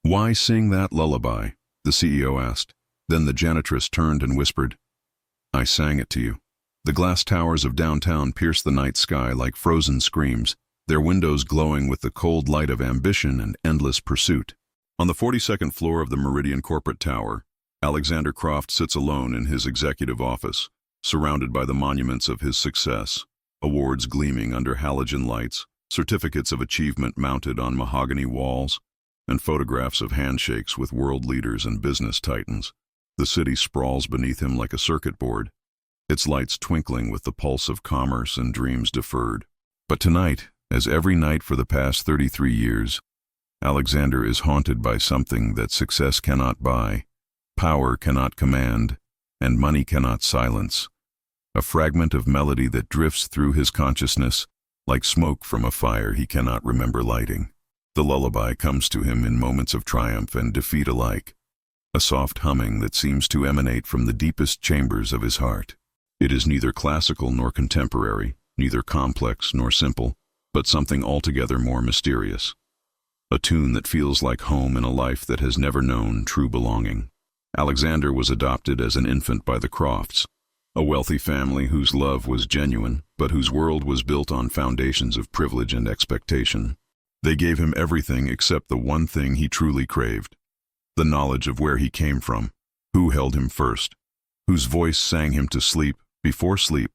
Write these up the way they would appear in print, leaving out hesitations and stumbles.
"Why sing that lullaby?" the CEO asked. Then the janitress turned and whispered, "I sang it to you." The glass towers of downtown pierced the night sky like frozen screams, their windows glowing with the cold light of ambition and endless pursuit. On the 42nd floor of the Meridian Corporate Tower, Alexander Croft sits alone in his executive office, surrounded by the monuments of his success, awards gleaming under halogen lights, certificates of achievement mounted on mahogany walls, and photographs of handshakes with world leaders and business titans. The city sprawls beneath him like a circuit board, its lights twinkling with the pulse of commerce and dreams deferred. But tonight, as every night for the past 33 years, Alexander is haunted by something that success cannot buy, power cannot command, and money cannot silence. A fragment of melody that drifts through his consciousness like smoke from a fire he cannot remember lighting. The lullaby comes to him in moments of triumph and defeat alike, a soft humming that seems to emanate from the deepest chambers of his heart. It is neither classical nor contemporary, neither complex nor simple, but something altogether more mysterious. A tune that feels like home in a life that has never known true belonging. Alexander was adopted as an infant by the Crofts, a wealthy family whose love was genuine, but whose world was built on foundations of privilege and expectation. They gave him everything except the one thing he truly craved: the knowledge of where he came from, who held him first, whose voice sang him to sleep before sleep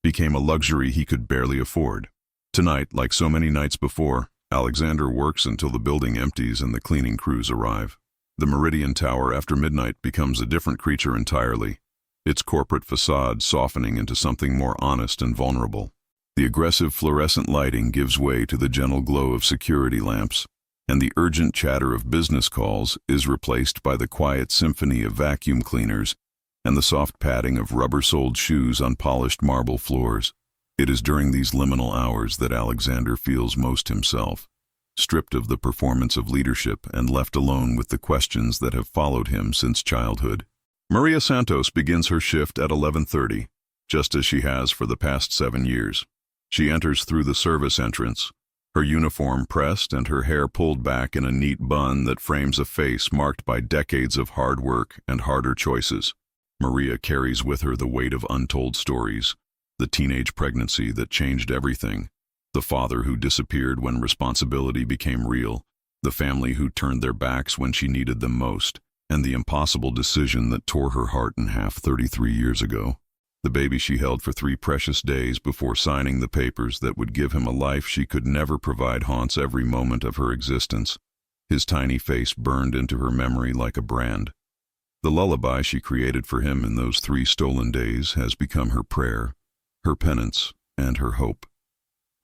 became a luxury he could barely afford. Tonight, like so many nights before, Alexander works until the building empties and the cleaning crews arrive. The Meridian Tower after midnight becomes a different creature entirely, its corporate facade softening into something more honest and vulnerable. The aggressive fluorescent lighting gives way to the gentle glow of security lamps, and the urgent chatter of business calls is replaced by the quiet symphony of vacuum cleaners and the soft padding of rubber-soled shoes on polished marble floors. It is during these liminal hours that Alexander feels most himself, stripped of the performance of leadership and left alone with the questions that have followed him since childhood. Maria Santos begins her shift at 11:30, just as she has for the past 7 years. She enters through the service entrance, her uniform pressed and her hair pulled back in a neat bun that frames a face marked by decades of hard work and harder choices. Maria carries with her the weight of untold stories: the teenage pregnancy that changed everything, the father who disappeared when responsibility became real, the family who turned their backs when she needed them most, and the impossible decision that tore her heart in half 33 years ago. The baby she held for 3 precious days before signing the papers that would give him a life she could never provide haunts every moment of her existence. His tiny face burned into her memory like a brand. The lullaby she created for him in those 3 stolen days has become her prayer, her penance, and her hope.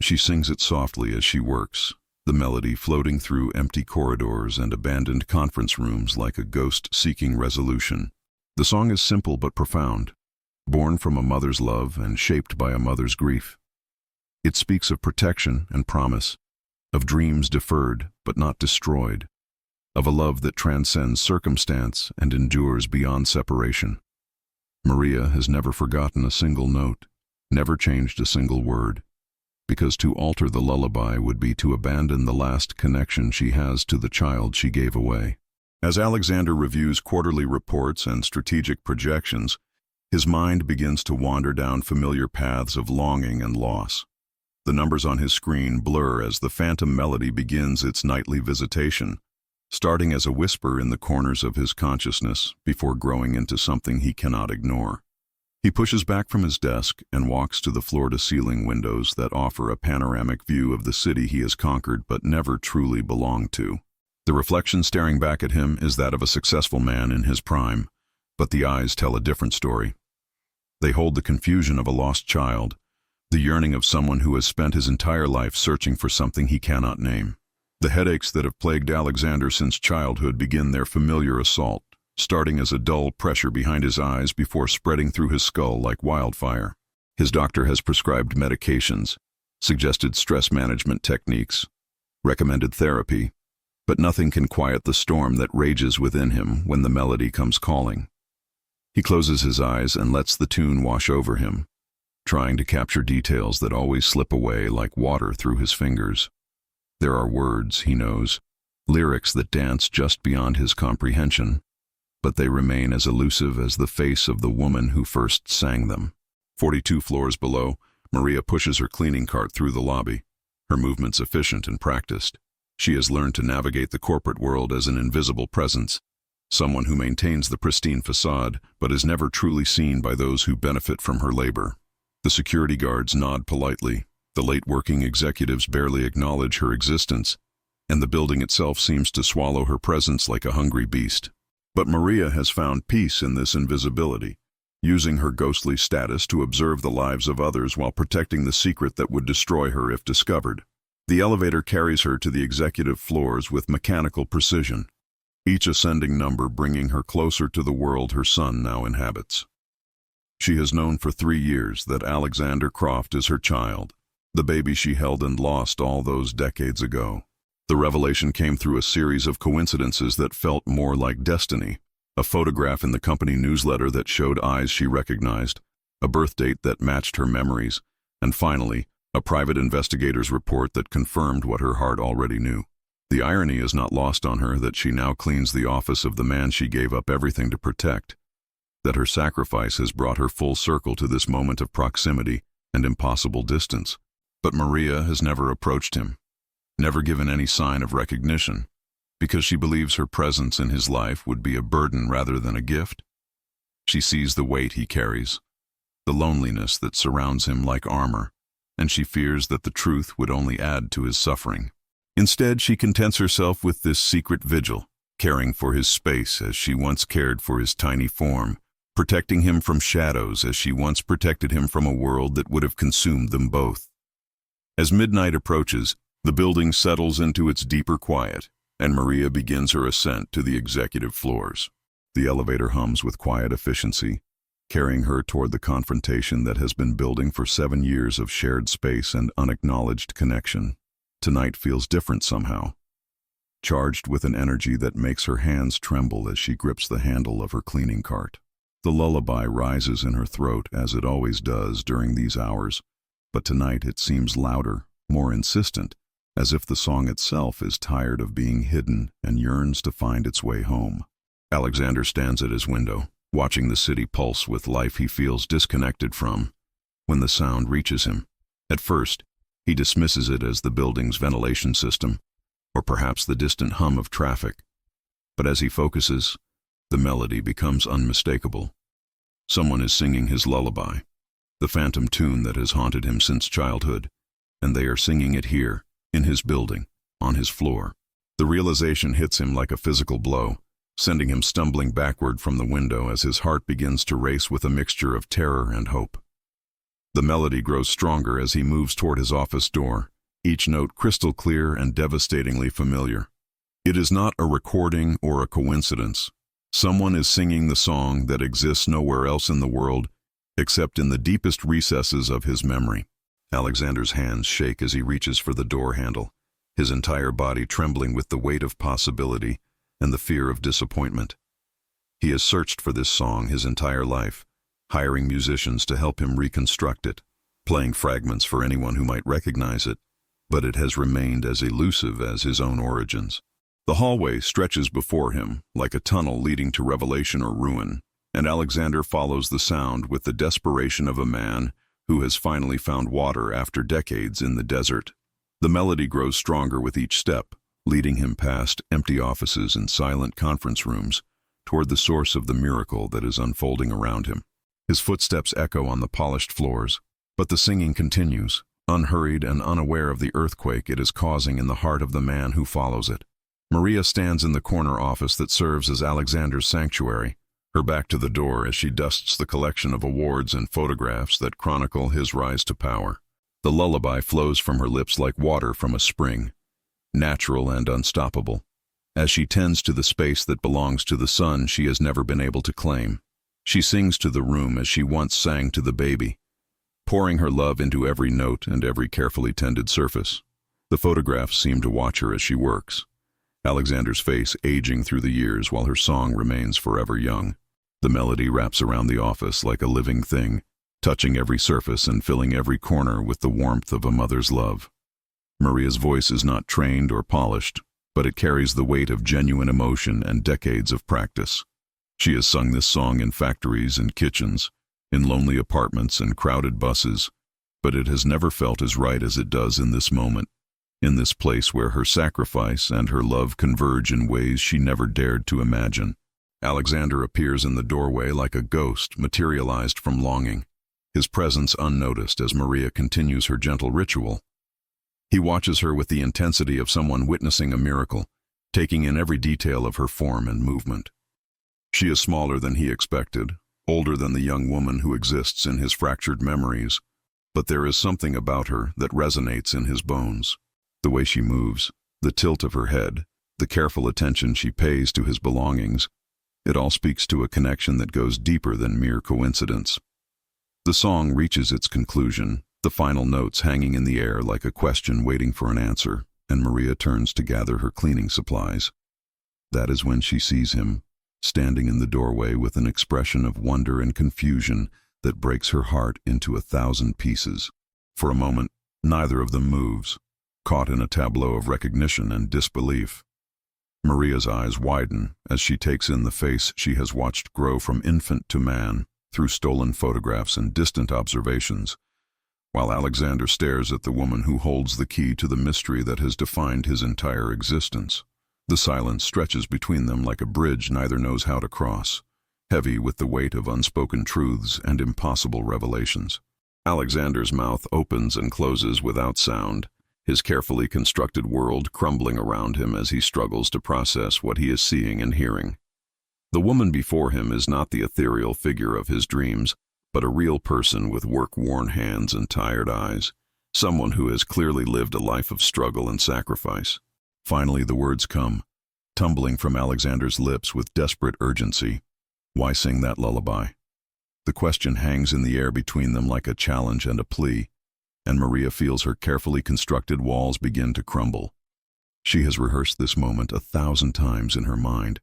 She sings it softly as she works, the melody floating through empty corridors and abandoned conference rooms like a ghost seeking resolution. The song is simple but profound, born from a mother's love and shaped by a mother's grief. It speaks of protection and promise, of dreams deferred but not destroyed, of a love that transcends circumstance and endures beyond separation. Maria has never forgotten a single note, never changed a single word, because to alter the lullaby would be to abandon the last connection she has to the child she gave away. As Alexander reviews quarterly reports and strategic projections, his mind begins to wander down familiar paths of longing and loss. The numbers on his screen blur as the phantom melody begins its nightly visitation, starting as a whisper in the corners of his consciousness before growing into something he cannot ignore. He pushes back from his desk and walks to the floor-to-ceiling windows that offer a panoramic view of the city he has conquered but never truly belonged to. The reflection staring back at him is that of a successful man in his prime, but the eyes tell a different story. They hold the confusion of a lost child, the yearning of someone who has spent his entire life searching for something he cannot name. The headaches that have plagued Alexander since childhood begin their familiar assault, starting as a dull pressure behind his eyes before spreading through his skull like wildfire. His doctor has prescribed medications, suggested stress management techniques, recommended therapy, but nothing can quiet the storm that rages within him when the melody comes calling. He closes his eyes and lets the tune wash over him, trying to capture details that always slip away like water through his fingers. There are words, he knows, lyrics that dance just beyond his comprehension, but they remain as elusive as the face of the woman who first sang them. 42 floors below, Maria pushes her cleaning cart through the lobby, her movements efficient and practiced. She has learned to navigate the corporate world as an invisible presence, someone who maintains the pristine facade but is never truly seen by those who benefit from her labor. The security guards nod politely, the late-working executives barely acknowledge her existence, and the building itself seems to swallow her presence like a hungry beast. But Maria has found peace in this invisibility, using her ghostly status to observe the lives of others while protecting the secret that would destroy her if discovered. The elevator carries her to the executive floors with mechanical precision, each ascending number bringing her closer to the world her son now inhabits. She has known for 3 years that Alexander Croft is her child, the baby she held and lost all those decades ago. The revelation came through a series of coincidences that felt more like destiny. A photograph in the company newsletter that showed eyes she recognized, a birth date that matched her memories, and finally, a private investigator's report that confirmed what her heart already knew. The irony is not lost on her that she now cleans the office of the man she gave up everything to protect, that her sacrifice has brought her full circle to this moment of proximity and impossible distance. But Maria has never approached him, never given any sign of recognition, because she believes her presence in his life would be a burden rather than a gift. She sees the weight he carries, the loneliness that surrounds him like armor, and she fears that the truth would only add to his suffering. Instead, she contents herself with this secret vigil, caring for his space as she once cared for his tiny form, protecting him from shadows as she once protected him from a world that would have consumed them both. As midnight approaches, the building settles into its deeper quiet, and Maria begins her ascent to the executive floors. The elevator hums with quiet efficiency, carrying her toward the confrontation that has been building for 7 years of shared space and unacknowledged connection. Tonight feels different somehow, charged with an energy that makes her hands tremble as she grips the handle of her cleaning cart. The lullaby rises in her throat as it always does during these hours, but tonight it seems louder, more insistent, as if the song itself is tired of being hidden and yearns to find its way home. Alexander stands at his window, watching the city pulse with life he feels disconnected from. When the sound reaches him, at first, he dismisses it as the building's ventilation system, or perhaps the distant hum of traffic. But as he focuses, the melody becomes unmistakable. Someone is singing his lullaby, the phantom tune that has haunted him since childhood, and they are singing it here, in his building, on his floor. The realization hits him like a physical blow, sending him stumbling backward from the window as his heart begins to race with a mixture of terror and hope. The melody grows stronger as he moves toward his office door, each note crystal clear and devastatingly familiar. It is not a recording or a coincidence. Someone is singing the song that exists nowhere else in the world, except in the deepest recesses of his memory. Alexander's hands shake as he reaches for the door handle, his entire body trembling with the weight of possibility and the fear of disappointment. He has searched for this song his entire life, hiring musicians to help him reconstruct it, playing fragments for anyone who might recognize it, but it has remained as elusive as his own origins. The hallway stretches before him like a tunnel leading to revelation or ruin, and Alexander follows the sound with the desperation of a man who has finally found water after decades in the desert. The melody grows stronger with each step, leading him past empty offices and silent conference rooms toward the source of the miracle that is unfolding around him. His footsteps echo on the polished floors, but the singing continues, unhurried and unaware of the earthquake it is causing in the heart of the man who follows it. Maria stands in the corner office that serves as Alexander's sanctuary, her back to the door as she dusts the collection of awards and photographs that chronicle his rise to power. The lullaby flows from her lips like water from a spring, natural and unstoppable, as she tends to the space that belongs to the son she has never been able to claim. She sings to the room as she once sang to the baby, pouring her love into every note and every carefully tended surface. The photographs seem to watch her as she works, Alexander's face aging through the years while her song remains forever young. The melody wraps around the office like a living thing, touching every surface and filling every corner with the warmth of a mother's love. Maria's voice is not trained or polished. but it carries the weight of genuine emotion and decades of practice. She has sung this song in factories and kitchens, in lonely apartments and crowded buses, but it has never felt as right as it does in this moment, in this place where her sacrifice and her love converge in ways she never dared to imagine. Alexander appears in the doorway like a ghost materialized from longing, his presence unnoticed as Maria continues her gentle ritual. He watches her with the intensity of someone witnessing a miracle, taking in every detail of her form and movement. She is smaller than he expected, older than the young woman who exists in his fractured memories, but there is something about her that resonates in his bones. The way she moves, the tilt of her head, the careful attention she pays to his belongings, it all speaks to a connection that goes deeper than mere coincidence. The song reaches its conclusion, the final notes hanging in the air like a question waiting for an answer, and Maria turns to gather her cleaning supplies. That is when she sees him, standing in the doorway with an expression of wonder and confusion that breaks her heart into 1,000 pieces. For a moment, neither of them moves, caught in a tableau of recognition and disbelief. Maria's eyes widen as she takes in the face she has watched grow from infant to man through stolen photographs and distant observations, while Alexander stares at the woman who holds the key to the mystery that has defined his entire existence. The silence stretches between them like a bridge neither knows how to cross, heavy with the weight of unspoken truths and impossible revelations. Alexander's mouth opens and closes without sound, his carefully constructed world crumbling around him as he struggles to process what he is seeing and hearing. The woman before him is not the ethereal figure of his dreams, but a real person with work-worn hands and tired eyes, someone who has clearly lived a life of struggle and sacrifice. Finally, the words come, tumbling from Alexander's lips with desperate urgency. Why sing that lullaby? The question hangs in the air between them like a challenge and a plea, and Maria feels her carefully constructed walls begin to crumble. She has rehearsed this moment 1,000 times in her mind,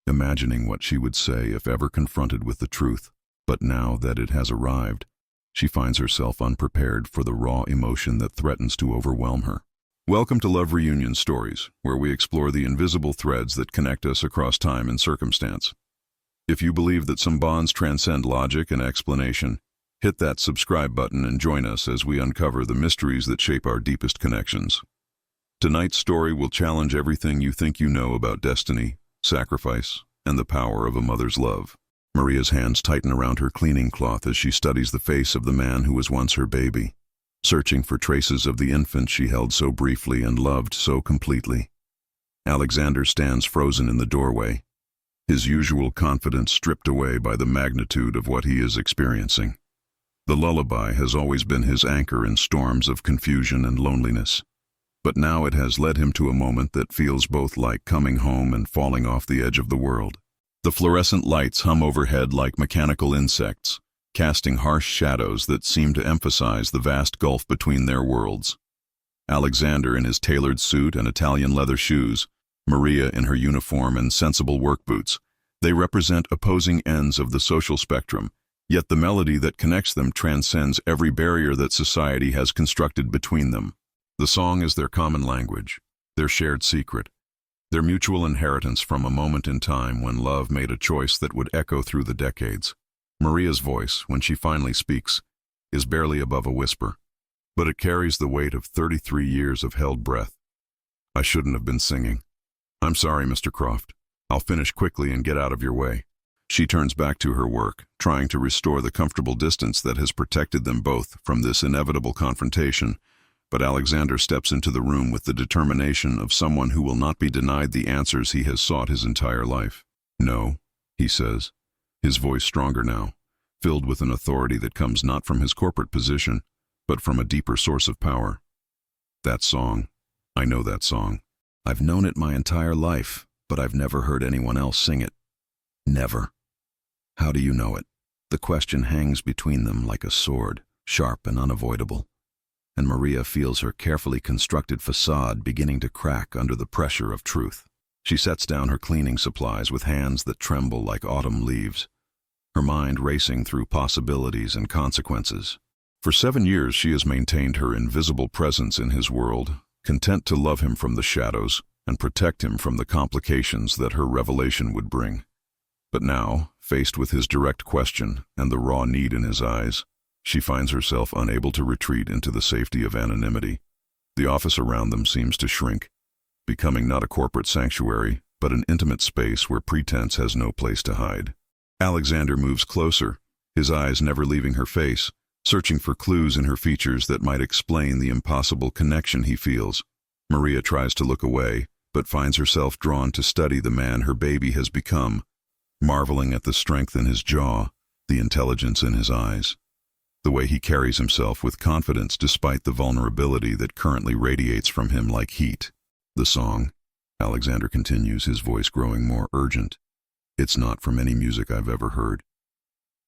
imagining what she would say if ever confronted with the truth. But now that it has arrived, she finds herself unprepared for the raw emotion that threatens to overwhelm her. Welcome to Love Reunion Stories, where we explore the invisible threads that connect us across time and circumstance. If you believe that some bonds transcend logic and explanation, hit that subscribe button and join us as we uncover the mysteries that shape our deepest connections. Tonight's story will challenge everything you think you know about destiny, sacrifice, and the power of a mother's love. Maria's hands tighten around her cleaning cloth as she studies the face of the man who was once her baby, searching for traces of the infant she held so briefly and loved so completely. Alexander stands frozen in the doorway, his usual confidence stripped away by the magnitude of what he is experiencing. The lullaby has always been his anchor in storms of confusion and loneliness, but now it has led him to a moment that feels both like coming home and falling off the edge of the world. The fluorescent lights hum overhead like mechanical insects, casting harsh shadows that seem to emphasize the vast gulf between their worlds. Alexander in his tailored suit and Italian leather shoes, Maria in her uniform and sensible work boots. They represent opposing ends of the social spectrum, yet the melody that connects them transcends every barrier that society has constructed between them. The song is their common language, their shared secret, their mutual inheritance from a moment in time when love made a choice that would echo through the decades. Maria's voice, when she finally speaks, is barely above a whisper, but it carries the weight of 33 years of held breath. I shouldn't have been singing. I'm sorry, Mr. Croft. I'll finish quickly and get out of your way. She turns back to her work, trying to restore the comfortable distance that has protected them both from this inevitable confrontation, but Alexander steps into the room with the determination of someone who will not be denied the answers he has sought his entire life. No, he says, his voice stronger now, filled with an authority that comes not from his corporate position, but from a deeper source of power. That song. I know that song. I've known it my entire life, but I've never heard anyone else sing it. Never. How do you know it? The question hangs between them like a sword, sharp and unavoidable, and Maria feels her carefully constructed facade beginning to crack under the pressure of truth. She sets down her cleaning supplies with hands that tremble like autumn leaves, her mind racing through possibilities and consequences. For 7 years she has maintained her invisible presence in his world, content to love him from the shadows, and protect him from the complications that her revelation would bring. But now, faced with his direct question and the raw need in his eyes, she finds herself unable to retreat into the safety of anonymity. The office around them seems to shrink, becoming not a corporate sanctuary, but an intimate space where pretense has no place to hide. Alexander moves closer, his eyes never leaving her face, searching for clues in her features that might explain the impossible connection he feels. Maria tries to look away, but finds herself drawn to study the man her baby has become, marveling at the strength in his jaw, the intelligence in his eyes, the way he carries himself with confidence despite the vulnerability that currently radiates from him like heat. The song, Alexander continues, his voice growing more urgent. It's not from any music I've ever heard.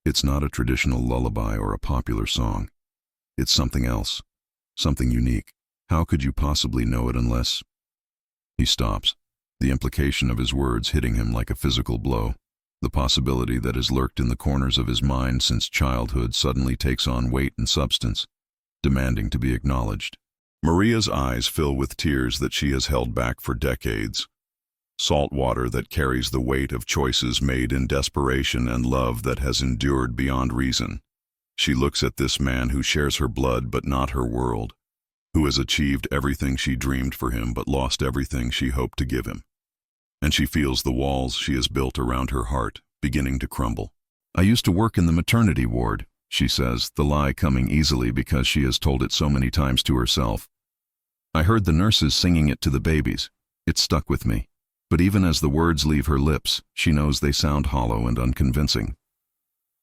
It's not a traditional lullaby or a popular song. It's something else, something unique. How could you possibly know it unless... He stops, the implication of his words hitting him like a physical blow. The possibility that has lurked in the corners of his mind since childhood suddenly takes on weight and substance, demanding to be acknowledged. Maria's eyes fill with tears that she has held back for decades. Salt water that carries the weight of choices made in desperation and love that has endured beyond reason. She looks at this man who shares her blood but not her world, who has achieved everything she dreamed for him but lost everything she hoped to give him. And she feels the walls she has built around her heart beginning to crumble. I used to work in the maternity ward, she says, the lie coming easily because she has told it so many times to herself. I heard the nurses singing it to the babies. It stuck with me. But even as the words leave her lips, she knows they sound hollow and unconvincing.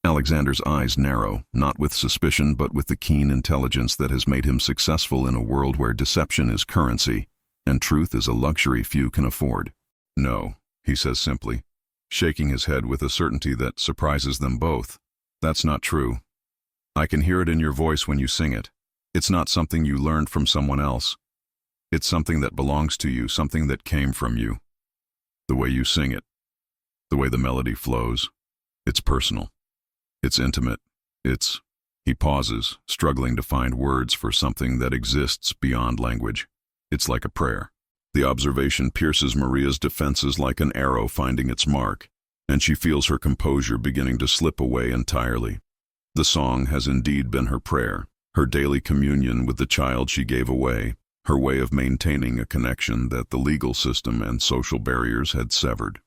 Alexander's eyes narrow, not with suspicion but with the keen intelligence that has made him successful in a world where deception is currency, and truth is a luxury few can afford. No, he says simply, shaking his head with a certainty that surprises them both. That's not true. I can hear it in your voice when you sing it. It's not something you learned from someone else. It's something that belongs to you, something that came from you. The way you sing it, the way the melody flows, it's personal. It's intimate. He pauses, struggling to find words for something that exists beyond language. It's like a prayer. The observation pierces Maria's defenses like an arrow finding its mark, and she feels her composure beginning to slip away entirely. The song has indeed been her prayer, her daily communion with the child she gave away, her way of maintaining a connection that the legal system and social barriers had severed.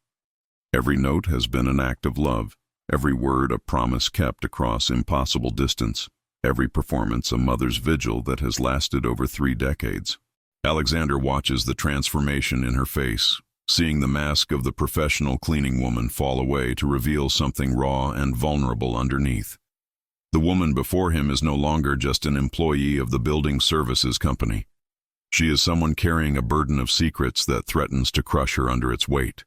Every note has been an act of love, every word a promise kept across impossible distance, every performance a mother's vigil that has lasted over 3 decades. Alexander watches the transformation in her face, seeing the mask of the professional cleaning woman fall away to reveal something raw and vulnerable underneath. The woman before him is no longer just an employee of the building services company. She is someone carrying a burden of secrets that threatens to crush her under its weight.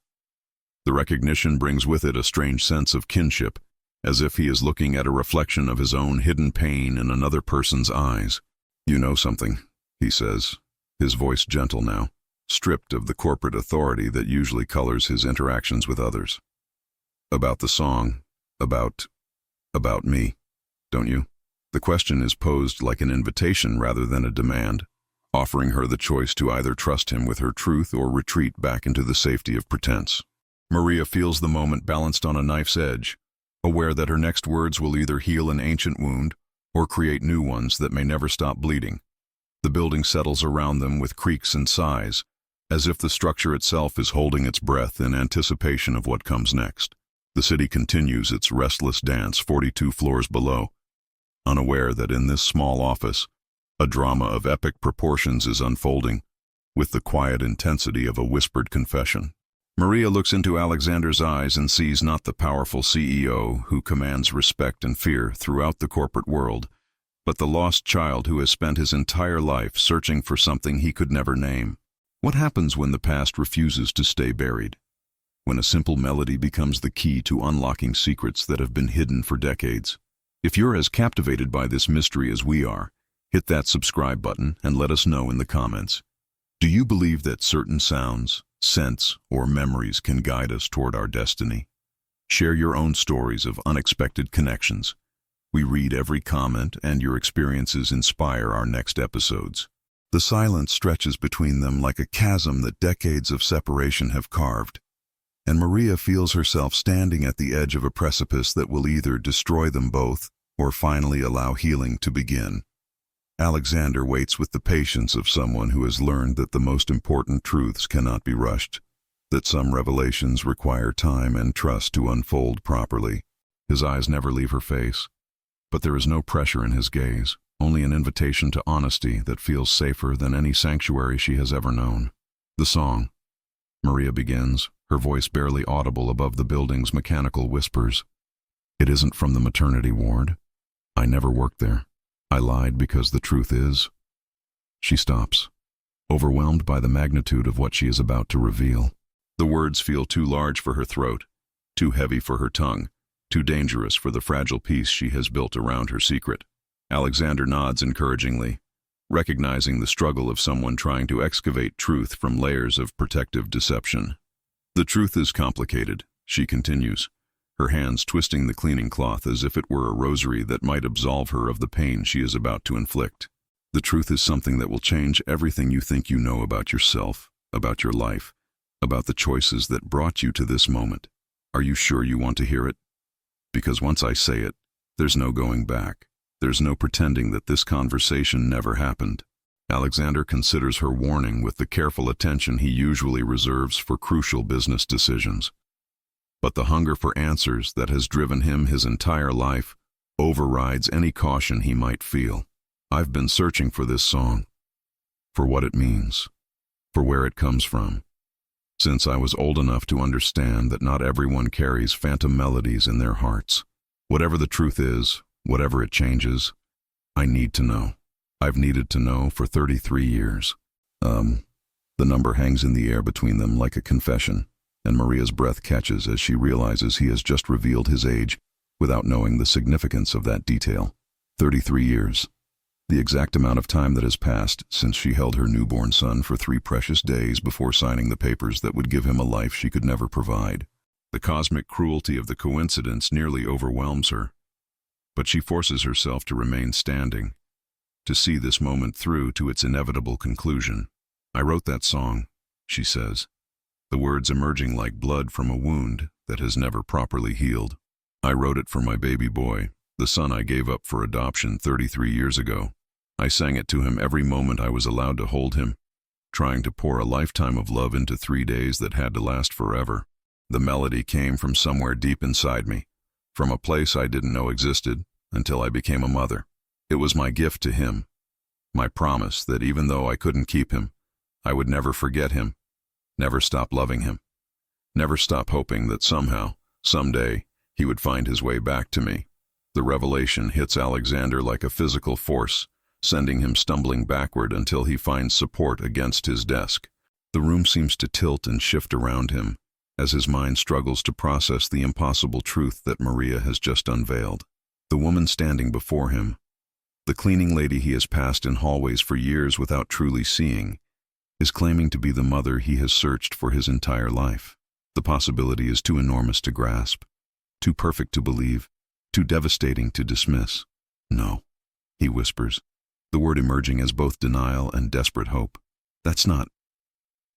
The recognition brings with it a strange sense of kinship, as if he is looking at a reflection of his own hidden pain in another person's eyes. You know something, he says, his voice gentle now, stripped of the corporate authority that usually colors his interactions with others. About the song, about me, don't you? The question is posed like an invitation rather than a demand, offering her the choice to either trust him with her truth or retreat back into the safety of pretense. Maria feels the moment balanced on a knife's edge, aware that her next words will either heal an ancient wound or create new ones that may never stop bleeding. The building settles around them with creaks and sighs, as if the structure itself is holding its breath in anticipation of what comes next. The city continues its restless dance 42 floors below, unaware that in this small office, a drama of epic proportions is unfolding, with the quiet intensity of a whispered confession. Maria looks into Alexander's eyes and sees not the powerful CEO who commands respect and fear throughout the corporate world, but the lost child who has spent his entire life searching for something he could never name. What happens when the past refuses to stay buried? When a simple melody becomes the key to unlocking secrets that have been hidden for decades? If you're as captivated by this mystery as we are, hit that subscribe button and let us know in the comments. Do you believe that certain sounds, scents, or memories can guide us toward our destiny? Share your own stories of unexpected connections. We read every comment, and your experiences inspire our next episodes. The silence stretches between them like a chasm that decades of separation have carved, and Maria feels herself standing at the edge of a precipice that will either destroy them both or finally allow healing to begin. Alexander waits with the patience of someone who has learned that the most important truths cannot be rushed, that some revelations require time and trust to unfold properly. His eyes never leave her face, but there is no pressure in his gaze, only an invitation to honesty that feels safer than any sanctuary she has ever known. The song. Maria begins, her voice barely audible above the building's mechanical whispers. It isn't from the maternity ward. I never worked there. I lied because the truth is. She stops, overwhelmed by the magnitude of what she is about to reveal. The words feel too large for her throat, too heavy for her tongue, too dangerous for the fragile peace she has built around her secret. Alexander nods encouragingly, recognizing the struggle of someone trying to excavate truth from layers of protective deception. The truth is complicated, she continues, her hands twisting the cleaning cloth as if it were a rosary that might absolve her of the pain she is about to inflict. The truth is something that will change everything you think you know about yourself, about your life, about the choices that brought you to this moment. Are you sure you want to hear it? Because once I say it, there's no going back. There's no pretending that this conversation never happened. Alexander considers her warning with the careful attention he usually reserves for crucial business decisions. But the hunger for answers that has driven him his entire life overrides any caution he might feel. I've been searching for this song, for what it means, for where it comes from, since I was old enough to understand that not everyone carries phantom melodies in their hearts. Whatever the truth is, whatever it changes, I need to know. I've needed to know for 33 years. The number hangs in the air between them like a confession, and Maria's breath catches as she realizes he has just revealed his age without knowing the significance of that detail. 33 years. The exact amount of time that has passed since she held her newborn son for 3 precious days before signing the papers that would give him a life she could never provide. The cosmic cruelty of the coincidence nearly overwhelms her, but she forces herself to remain standing, to see this moment through to its inevitable conclusion. I wrote that song, she says, the words emerging like blood from a wound that has never properly healed. I wrote it for my baby boy, the son I gave up for adoption 33 years ago. I sang it to him every moment I was allowed to hold him, trying to pour a lifetime of love into 3 days that had to last forever. The melody came from somewhere deep inside me, from a place I didn't know existed until I became a mother. It was my gift to him, my promise that even though I couldn't keep him, I would never forget him, never stop loving him, never stop hoping that somehow, someday, he would find his way back to me. The revelation hits Alexander like a physical force, sending him stumbling backward until he finds support against his desk. The room seems to tilt and shift around him as his mind struggles to process the impossible truth that Maria has just unveiled. The woman standing before him, the cleaning lady he has passed in hallways for years without truly seeing, is claiming to be the mother he has searched for his entire life. The possibility is too enormous to grasp, too perfect to believe, too devastating to dismiss. No, he whispers, the word emerging as both denial and desperate hope. That's not.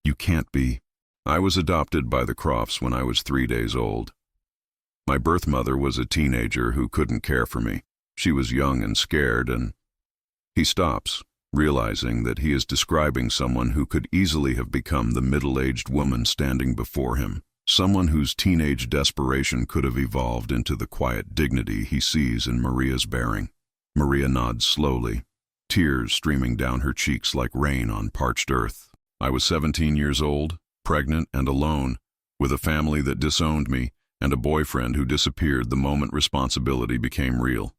You can't be. I was adopted by the Crofts when I was 3 days old. My birth mother was a teenager who couldn't care for me. She was young and scared, and he stops, realizing that he is describing someone who could easily have become the middle-aged woman standing before him, someone whose teenage desperation could have evolved into the quiet dignity he sees in Maria's bearing. Maria nods slowly, tears streaming down her cheeks like rain on parched earth. I was 17 years old, pregnant and alone, with a family that disowned me and a boyfriend who disappeared the moment responsibility became real.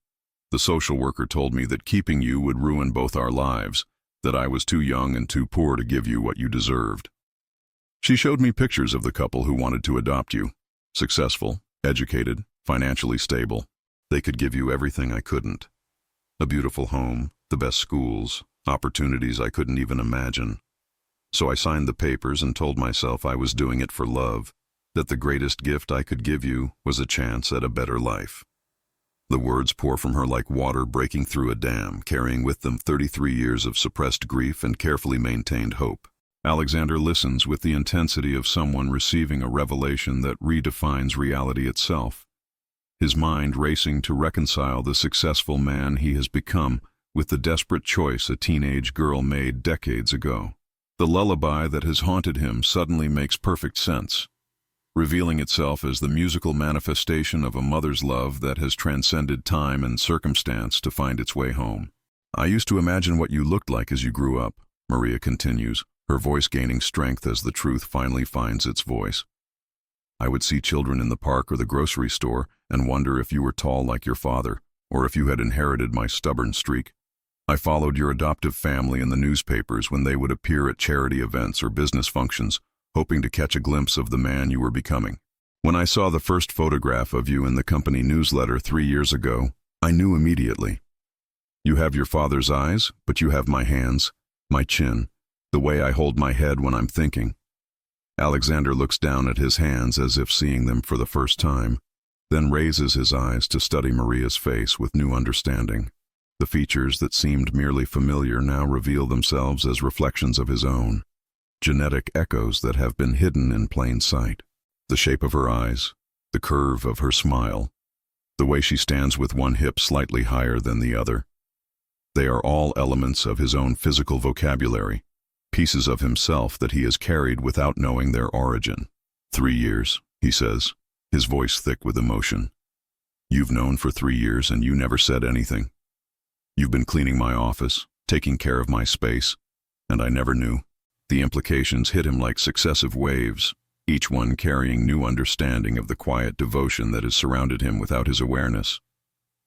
The social worker told me that keeping you would ruin both our lives, that I was too young and too poor to give you what you deserved. She showed me pictures of the couple who wanted to adopt you. Successful, educated, financially stable. They could give you everything I couldn't. A beautiful home, the best schools, opportunities I couldn't even imagine. So I signed the papers and told myself I was doing it for love, that the greatest gift I could give you was a chance at a better life. The words pour from her like water breaking through a dam, carrying with them 33 years of suppressed grief and carefully maintained hope. Alexander listens with the intensity of someone receiving a revelation that redefines reality itself, his mind racing to reconcile the successful man he has become with the desperate choice a teenage girl made decades ago. The lullaby that has haunted him suddenly makes perfect sense, revealing itself as the musical manifestation of a mother's love that has transcended time and circumstance to find its way home. "I used to imagine what you looked like as you grew up," Maria continues, her voice gaining strength as the truth finally finds its voice. "I would see children in the park or the grocery store and wonder if you were tall like your father, or if you had inherited my stubborn streak. I followed your adoptive family in the newspapers when they would appear at charity events or business functions, hoping to catch a glimpse of the man you were becoming. When I saw the first photograph of you in the company newsletter 3 years ago, I knew immediately. You have your father's eyes, but you have my hands, my chin, the way I hold my head when I'm thinking." Alexander looks down at his hands as if seeing them for the first time, then raises his eyes to study Maria's face with new understanding. The features that seemed merely familiar now reveal themselves as reflections of his own, genetic echoes that have been hidden in plain sight. The shape of her eyes, the curve of her smile, the way she stands with one hip slightly higher than the other. They are all elements of his own physical vocabulary, pieces of himself that he has carried without knowing their origin. 3 years, he says, his voice thick with emotion. "You've known for 3 years and you never said anything. You've been cleaning my office, taking care of my space, and I never knew." The implications hit him like successive waves, each one carrying new understanding of the quiet devotion that has surrounded him without his awareness.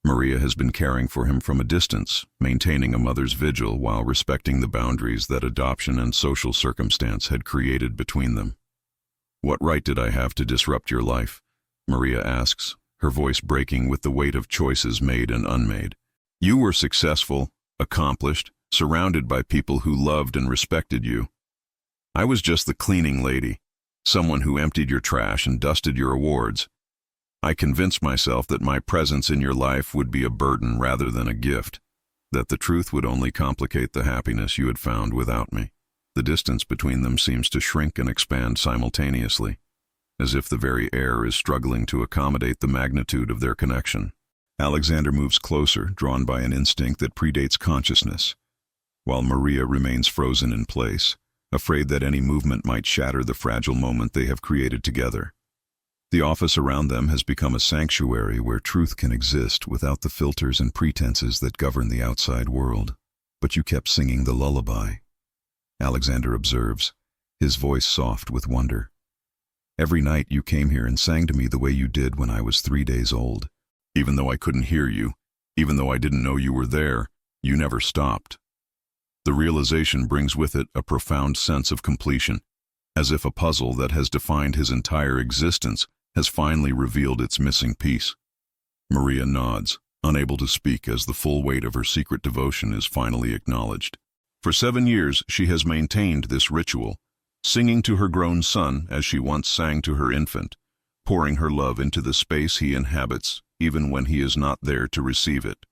Maria has been caring for him from a distance, maintaining a mother's vigil while respecting the boundaries that adoption and social circumstance had created between them. "What right did I have to disrupt your life?" Maria asks, her voice breaking with the weight of choices made and unmade. "You were successful, accomplished, surrounded by people who loved and respected you. I was just the cleaning lady, someone who emptied your trash and dusted your awards. I convinced myself that my presence in your life would be a burden rather than a gift, that the truth would only complicate the happiness you had found without me." The distance between them seems to shrink and expand simultaneously, as if the very air is struggling to accommodate the magnitude of their connection. Alexander moves closer, drawn by an instinct that predates consciousness, while Maria remains frozen in place, afraid that any movement might shatter the fragile moment they have created together. The office around them has become a sanctuary where truth can exist without the filters and pretenses that govern the outside world. "But you kept singing the lullaby," Alexander observes, his voice soft with wonder. "Every night you came here and sang to me the way you did when I was 3 days old. Even though I couldn't hear you, even though I didn't know you were there, you never stopped." The realization brings with it a profound sense of completion, as if a puzzle that has defined his entire existence has finally revealed its missing piece. Maria nods, unable to speak as the full weight of her secret devotion is finally acknowledged. For 7 years she has maintained this ritual, singing to her grown son as she once sang to her infant, pouring her love into the space he inhabits, even when he is not there to receive it.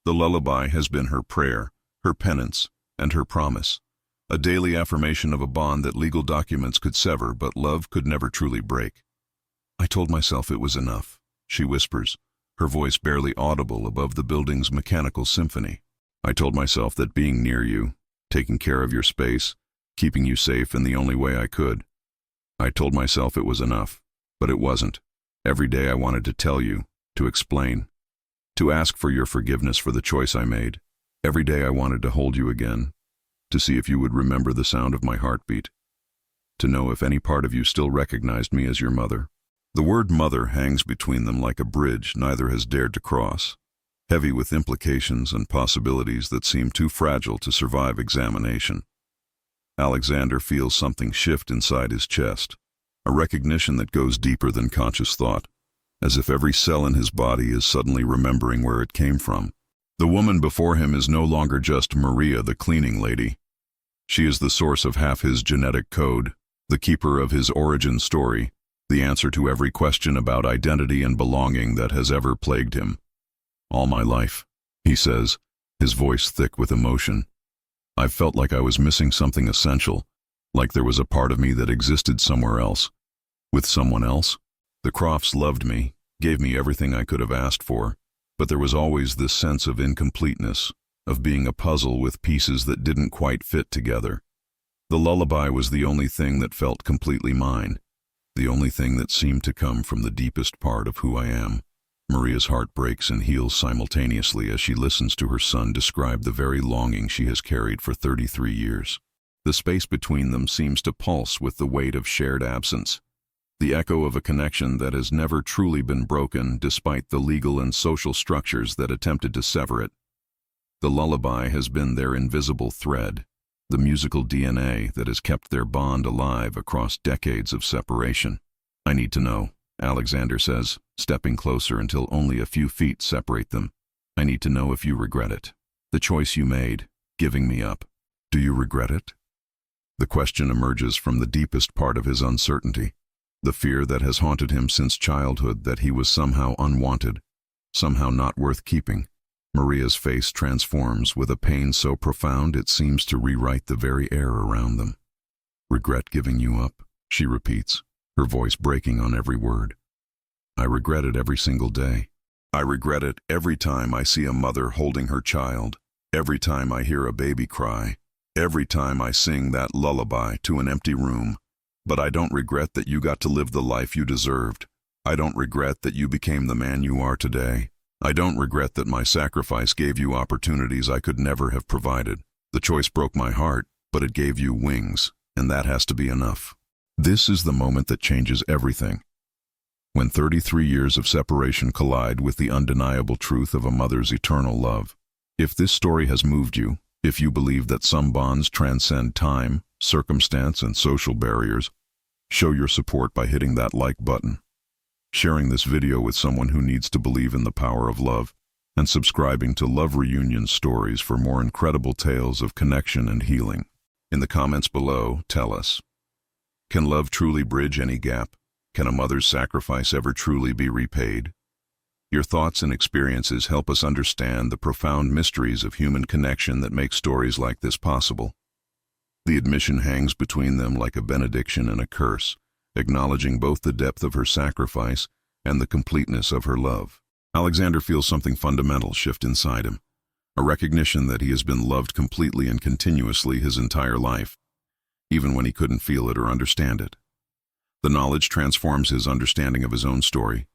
The lullaby has been her prayer, her penance, and her promise, a daily affirmation of a bond that legal documents could sever but love could never truly break. "I told myself it was enough," she whispers, her voice barely audible above the building's mechanical symphony. "I told myself that being near you, taking care of your space, keeping you safe in the only way I could. I told myself it was enough, but it wasn't. Every day I wanted to tell you, to explain, to ask for your forgiveness for the choice I made. Every day I wanted to hold you again, to see if you would remember the sound of my heartbeat, to know if any part of you still recognized me as your mother." The word mother hangs between them like a bridge neither has dared to cross, heavy with implications and possibilities that seem too fragile to survive examination. Alexander feels something shift inside his chest, a recognition that goes deeper than conscious thought, as if every cell in his body is suddenly remembering where it came from. The woman before him is no longer just Maria, the cleaning lady. She is the source of half his genetic code, the keeper of his origin story, the answer to every question about identity and belonging that has ever plagued him. All my life, he says, his voice thick with emotion. I've felt like I was missing something essential, like there was a part of me that existed somewhere else. With someone else? The Crofts loved me, gave me everything I could have asked for, but there was always this sense of incompleteness, of being a puzzle with pieces that didn't quite fit together. The lullaby was the only thing that felt completely mine, the only thing that seemed to come from the deepest part of who I am. Maria's heart breaks and heals simultaneously as she listens to her son describe the very longing she has carried for 33 years. The space between them seems to pulse with the weight of shared absence, the echo of a connection that has never truly been broken despite the legal and social structures that attempted to sever it. The lullaby has been their invisible thread, the musical DNA that has kept their bond alive across decades of separation. I need to know, Alexander says, stepping closer until only a few feet separate them. I need to know if you regret it. The choice you made, giving me up. Do you regret it? The question emerges from the deepest part of his uncertainty, the fear that has haunted him since childhood that he was somehow unwanted, somehow not worth keeping. Maria's face transforms with a pain so profound it seems to rewrite the very air around them. Regret giving you up, she repeats, her voice breaking on every word. I regret it every single day. I regret it every time I see a mother holding her child, every time I hear a baby cry, every time I sing that lullaby to an empty room. But I don't regret that you got to live the life you deserved. I don't regret that you became the man you are today. I don't regret that my sacrifice gave you opportunities I could never have provided. The choice broke my heart, but it gave you wings, and that has to be enough. This is the moment that changes everything. When 33 years of separation collide with the undeniable truth of a mother's eternal love. If this story has moved you, if you believe that some bonds transcend time, circumstance, and social barriers, show your support by hitting that like button, sharing this video with someone who needs to believe in the power of love, and subscribing to Love Reunion Stories for more incredible tales of connection and healing. In the comments below, tell us, can love truly bridge any gap? Can a mother's sacrifice ever truly be repaid? Your thoughts and experiences help us understand the profound mysteries of human connection that make stories like this possible. The admission hangs between them like a benediction and a curse, acknowledging both the depth of her sacrifice and the completeness of her love. Alexander feels something fundamental shift inside him, a recognition that he has been loved completely and continuously his entire life, even when he couldn't feel it or understand it. The knowledge transforms his understanding of his own story,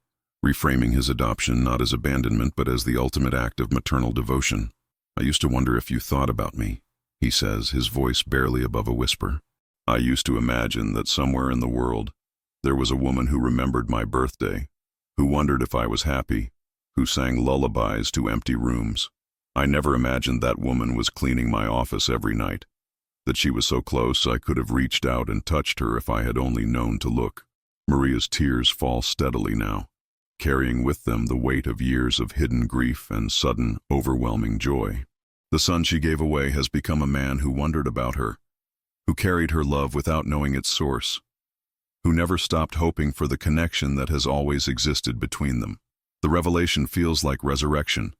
reframing his adoption not as abandonment but as the ultimate act of maternal devotion. I used to wonder if you thought about me, he says, his voice barely above a whisper. I used to imagine that somewhere in the world there was a woman who remembered my birthday, who wondered if I was happy, who sang lullabies to empty rooms. I never imagined that woman was cleaning my office every night, that she was so close I could have reached out and touched her if I had only known to look. Maria's tears fall steadily now, carrying with them the weight of years of hidden grief and sudden, overwhelming joy. The son she gave away has become a man who wondered about her, who carried her love without knowing its source, who never stopped hoping for the connection that has always existed between them. The revelation feels like resurrection,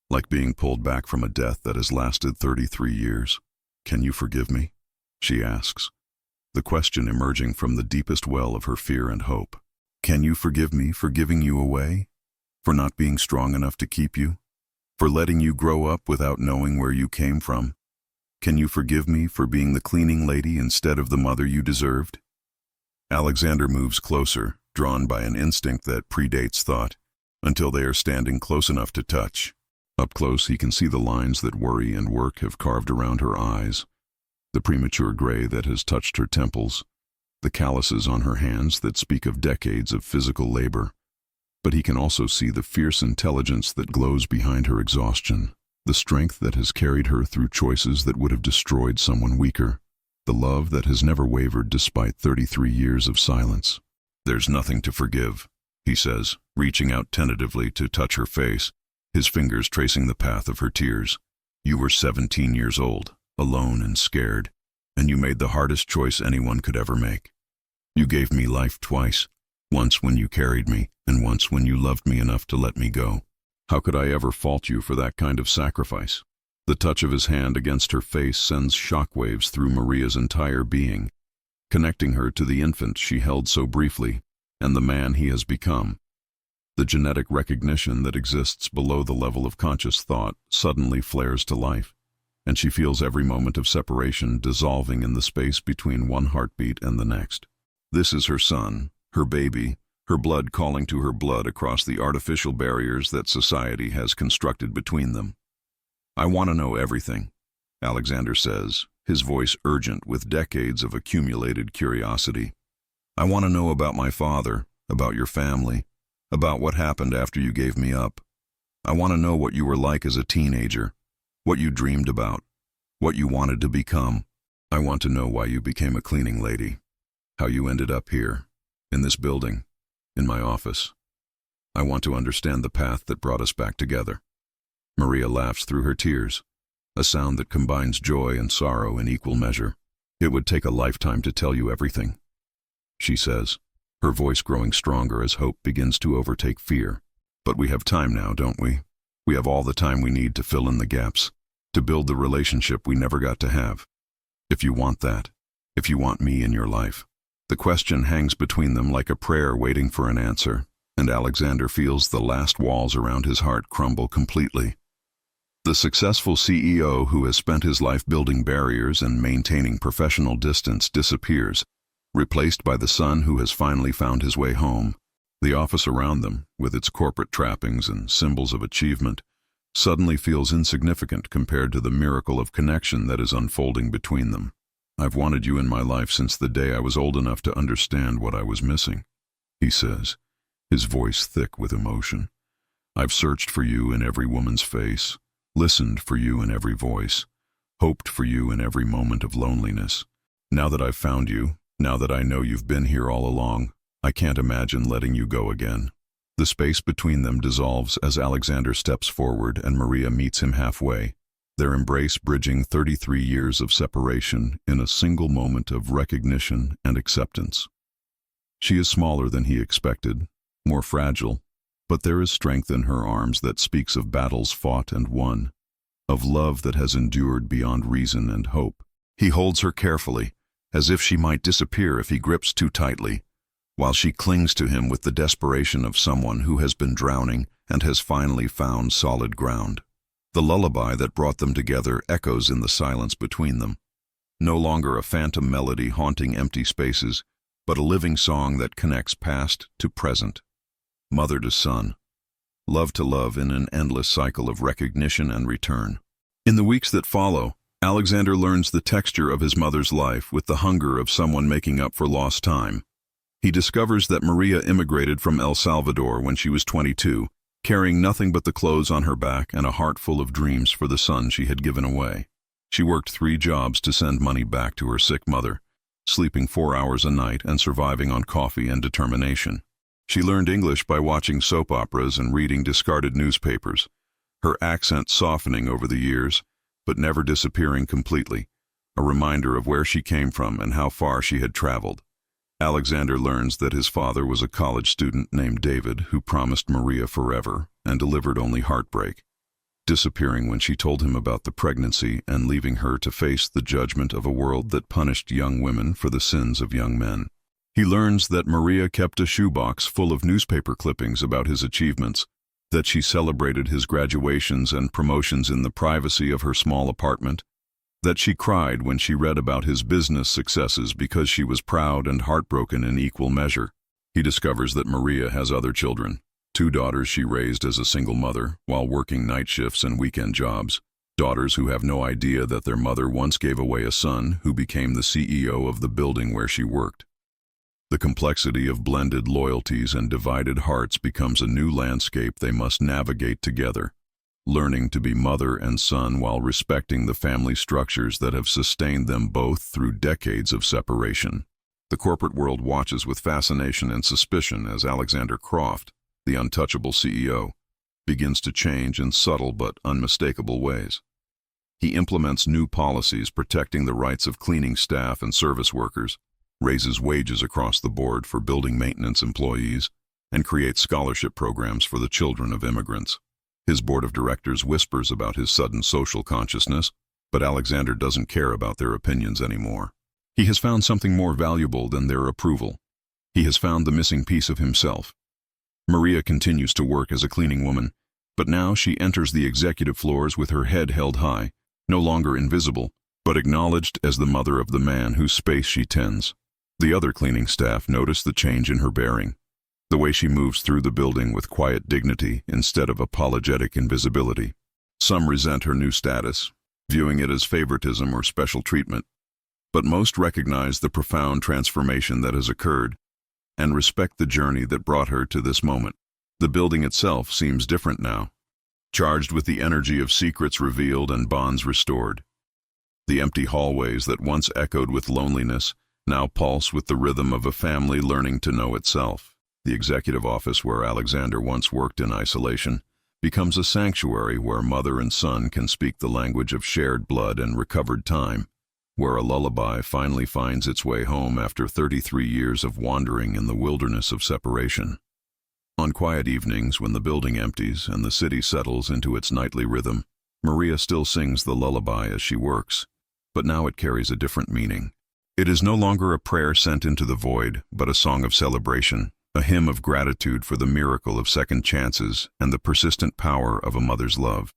like being pulled back from a death that has lasted 33 years. Can you forgive me? She asks, the question emerging from the deepest well of her fear and hope. Can you forgive me for giving you away? For not being strong enough to keep you? For letting you grow up without knowing where you came from? Can you forgive me for being the cleaning lady instead of the mother you deserved? Alexander moves closer, drawn by an instinct that predates thought, until they are standing close enough to touch. Up close, he can see the lines that worry and work have carved around her eyes, the premature gray that has touched her temples, the calluses on her hands that speak of decades of physical labor. But he can also see the fierce intelligence that glows behind her exhaustion, the strength that has carried her through choices that would have destroyed someone weaker, the love that has never wavered despite 33 years of silence. There's nothing to forgive, he says, reaching out tentatively to touch her face, his fingers tracing the path of her tears. You were 17 years old, alone and scared, and you made the hardest choice anyone could ever make. You gave me life twice, once when you carried me, and once when you loved me enough to let me go. How could I ever fault you for that kind of sacrifice? The touch of his hand against her face sends shockwaves through Maria's entire being, connecting her to the infant she held so briefly and the man he has become. The genetic recognition that exists below the level of conscious thought suddenly flares to life, and she feels every moment of separation dissolving in the space between one heartbeat and the next. This is her son, her baby, her blood calling to her blood across the artificial barriers that society has constructed between them. I want to know everything, Alexander says, his voice urgent with decades of accumulated curiosity. I want to know about my father, about your family, about what happened after you gave me up. I want to know what you were like as a teenager, what you dreamed about, what you wanted to become. I want to know why you became a cleaning lady, how you ended up here, in this building, in my office. I want to understand the path that brought us back together. Maria laughs through her tears, a sound that combines joy and sorrow in equal measure. It would take a lifetime to tell you everything, she says, her voice growing stronger as hope begins to overtake fear. But we have time now, don't we? We have all the time we need to fill in the gaps, to build the relationship we never got to have. If you want that, if you want me in your life. The question hangs between them like a prayer waiting for an answer, and Alexander feels the last walls around his heart crumble completely. The successful CEO who has spent his life building barriers and maintaining professional distance disappears, replaced by the son who has finally found his way home. The office around them, with its corporate trappings and symbols of achievement, suddenly feels insignificant compared to the miracle of connection that is unfolding between them. I've wanted you in my life since the day I was old enough to understand what I was missing, he says, his voice thick with emotion. I've searched for you in every woman's face, listened for you in every voice, hoped for you in every moment of loneliness. Now that I've found you, now that I know you've been here all along, I can't imagine letting you go again. The space between them dissolves as Alexander steps forward and Maria meets him halfway, their embrace bridging 33 years of separation in a single moment of recognition and acceptance. She is smaller than he expected, more fragile, but there is strength in her arms that speaks of battles fought and won, of love that has endured beyond reason and hope. He holds her carefully, as if she might disappear if he grips too tightly, while she clings to him with the desperation of someone who has been drowning and has finally found solid ground. The lullaby that brought them together echoes in the silence between them, no longer a phantom melody haunting empty spaces, but a living song that connects past to present, mother to son, love to love in an endless cycle of recognition and return. In the weeks that follow, Alexander learns the texture of his mother's life with the hunger of someone making up for lost time. He discovers that Maria immigrated from El Salvador when she was 22, carrying nothing but the clothes on her back and a heart full of dreams for the son she had given away. She worked 3 jobs to send money back to her sick mother, sleeping 4 hours a night and surviving on coffee and determination. She learned English by watching soap operas and reading discarded newspapers, her accent softening over the years, but never disappearing completely, a reminder of where she came from and how far she had traveled. Alexander learns that his father was a college student named David who promised Maria forever and delivered only heartbreak, disappearing when she told him about the pregnancy and leaving her to face the judgment of a world that punished young women for the sins of young men. He learns that Maria kept a shoebox full of newspaper clippings about his achievements, that she celebrated his graduations and promotions in the privacy of her small apartment, that she cried when she read about his business successes because she was proud and heartbroken in equal measure. He discovers that Maria has other children, 2 daughters she raised as a single mother while working night shifts and weekend jobs, daughters who have no idea that their mother once gave away a son who became the CEO of the building where she worked. The complexity of blended loyalties and divided hearts becomes a new landscape they must navigate together, learning to be mother and son while respecting the family structures that have sustained them both through decades of separation. The corporate world watches with fascination and suspicion as Alexander Croft, the untouchable CEO, begins to change in subtle but unmistakable ways. He implements new policies protecting the rights of cleaning staff and service workers, raises wages across the board for building maintenance employees, and creates scholarship programs for the children of immigrants. His board of directors whispers about his sudden social consciousness, but Alexander doesn't care about their opinions anymore. He has found something more valuable than their approval. He has found the missing piece of himself. Maria continues to work as a cleaning woman, but now she enters the executive floors with her head held high, no longer invisible, but acknowledged as the mother of the man whose space she tends. The other cleaning staff notice the change in her bearing, the way she moves through the building with quiet dignity instead of apologetic invisibility. Some resent her new status, viewing it as favoritism or special treatment, but most recognize the profound transformation that has occurred and respect the journey that brought her to this moment. The building itself seems different now, charged with the energy of secrets revealed and bonds restored. The empty hallways that once echoed with loneliness now pulse with the rhythm of a family learning to know itself. The executive office where Alexander once worked in isolation becomes a sanctuary where mother and son can speak the language of shared blood and recovered time, where a lullaby finally finds its way home after 33 years of wandering in the wilderness of separation. On quiet evenings when the building empties and the city settles into its nightly rhythm, Maria still sings the lullaby as she works, but now it carries a different meaning. It is no longer a prayer sent into the void, but a song of celebration, a hymn of gratitude for the miracle of second chances and the persistent power of a mother's love.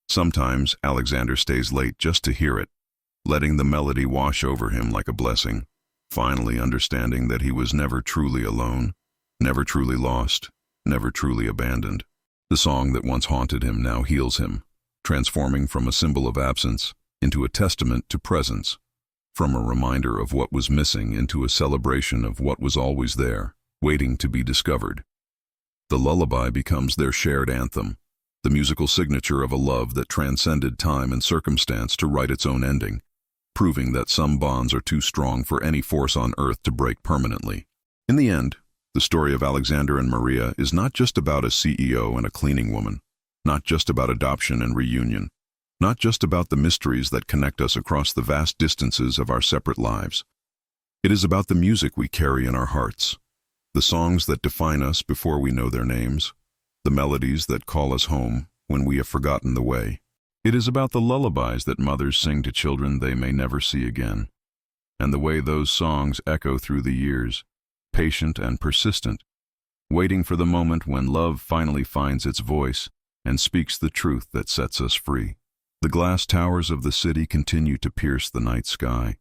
Sometimes Alexander stays late just to hear it, letting the melody wash over him like a blessing, finally understanding that he was never truly alone, never truly lost, never truly abandoned. The song that once haunted him now heals him, transforming from a symbol of absence into a testament to presence, from a reminder of what was missing into a celebration of what was always there, waiting to be discovered. The lullaby becomes their shared anthem, the musical signature of a love that transcended time and circumstance to write its own ending, proving that some bonds are too strong for any force on earth to break permanently. In the end, the story of Alexander and Maria is not just about a CEO and a cleaning woman, not just about adoption and reunion, not just about the mysteries that connect us across the vast distances of our separate lives. It is about the music we carry in our hearts, the songs that define us before we know their names, the melodies that call us home when we have forgotten the way. It is about the lullabies that mothers sing to children they may never see again, and the way those songs echo through the years, patient and persistent, waiting for the moment when love finally finds its voice and speaks the truth that sets us free. The glass towers of the city continue to pierce the night sky,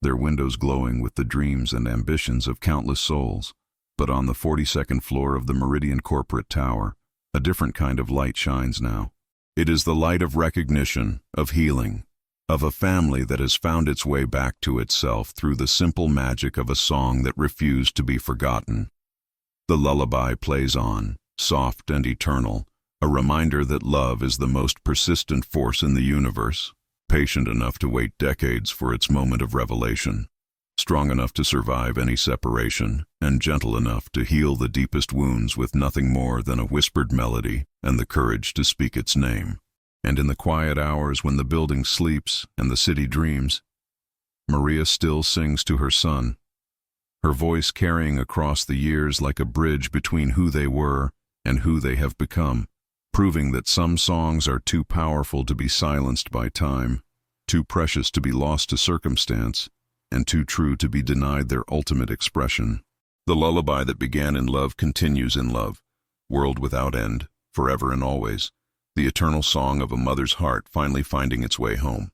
their windows glowing with the dreams and ambitions of countless souls. But on the 42nd floor of the Meridian Corporate Tower, a different kind of light shines now. It is the light of recognition, of healing, of a family that has found its way back to itself through the simple magic of a song that refused to be forgotten. The lullaby plays on, soft and eternal, a reminder that love is the most persistent force in the universe, patient enough to wait decades for its moment of revelation, strong enough to survive any separation, and gentle enough to heal the deepest wounds with nothing more than a whispered melody and the courage to speak its name. And in the quiet hours when the building sleeps and the city dreams, Maria still sings to her son, her voice carrying across the years like a bridge between who they were and who they have become, proving that some songs are too powerful to be silenced by time, too precious to be lost to circumstance, and too true to be denied their ultimate expression. The lullaby that began in love continues in love, world without end, forever and always, the eternal song of a mother's heart finally finding its way home.